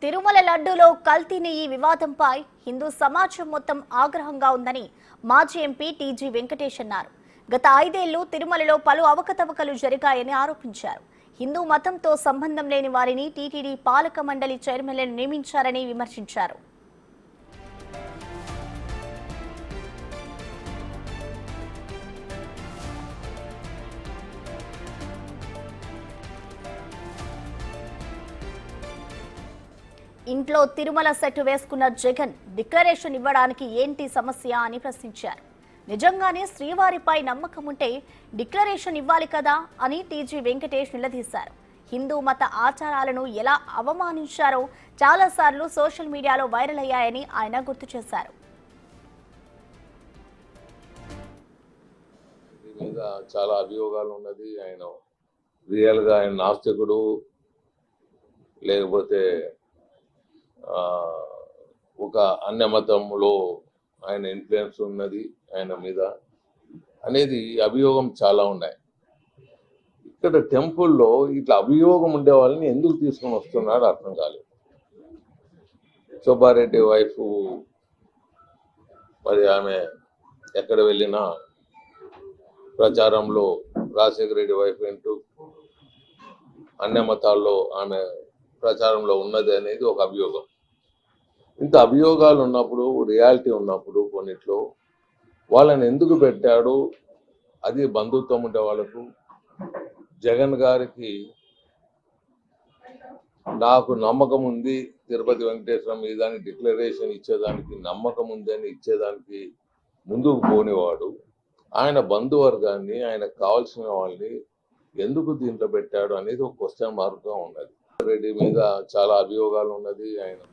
తిరుమల లడ్డూలో కల్తీని ఈ వివాదంపై హిందూ సమాజం మొత్తం ఆగ్రహంగా ఉందని మాజీ ఎంపీ టీజీ వెంకటేష్ అన్నారు. గత 5 ఏళ్లు తిరుమలలో పలు అవకతవకలు జరిగాయని ఆరోపించారు. హిందూ మతంతో సంబంధం లేని వారిని టీటీడీ పాలక మండలి చైర్మన్లను నియమించారని విమర్శించారు. ఇంట్లో తిరుమల సెట్ వేసుకున్న జగన్ డిక్లరేషన్ ఇవ్వడానికి ఏంటి సమస్య అని ప్రశ్నించారు. నిజంగానే శ్రీవారిపై నమ్మకం ఉంటే డిక్లరేషన్ ఇవ్వాలి కదా అని టీజీ వెంకటేష్ నిలదీశారు. హిందూ మత ఆచారాలను ఎలా అవమానించారో చాలాసార్లు సోషల్ మీడియాలో వైరల్ అయ్యాయని ఆయన గుర్తు చేశారు. చాలా అభియోగాలు ఉన్నది. ఆయన రియల్గా ఆయన నాస్తికుడు లేకపోతే ఒక అన్య మతంలో ఆయన ఇన్ఫ్లుయెన్స్ ఉన్నది ఆయన మీద అనేది అభియోగం చాలా ఉన్నాయి. ఇక్కడ టెంపుల్లో ఇట్లా అభియోగం ఉండే వాళ్ళని ఎందుకు తీసుకొని వస్తున్నాడు అర్థం కాలేదు. సుబ్బారెడ్డి వైఫ్ మరి ఆమె ఎక్కడ వెళ్ళినా ప్రచారంలో రాజశేఖర రెడ్డి వైఫ్ ఏంటూ అన్య మతాల్లో ఆమె ప్రచారంలో ఉన్నది అనేది ఒక అభియోగం. ఇంత అభియోగాలు ఉన్నప్పుడు, రియాలిటీ ఉన్నప్పుడు కొన్నిట్లో వాళ్ళని ఎందుకు పెట్టాడు? అది బంధుత్వం ఉండే వాళ్ళకు జగన్ గారికి నాకు నమ్మకం ఉంది తిరుపతి వెంకటేశ్వర మీద అని డిక్లరేషన్ ఇచ్చేదానికి నమ్మకం ఉంది అని ఇచ్చేదానికి ముందుకు పోనివాడు ఆయన బంధువర్గాన్ని ఆయనకు కావాల్సిన వాళ్ళని ఎందుకు దీంట్లో పెట్టాడు అనేది ఒక క్వశ్చన్ మార్క్గా ఉన్నది. రెడ్డి మీద చాలా అభియోగాలు ఉన్నది. ఆయన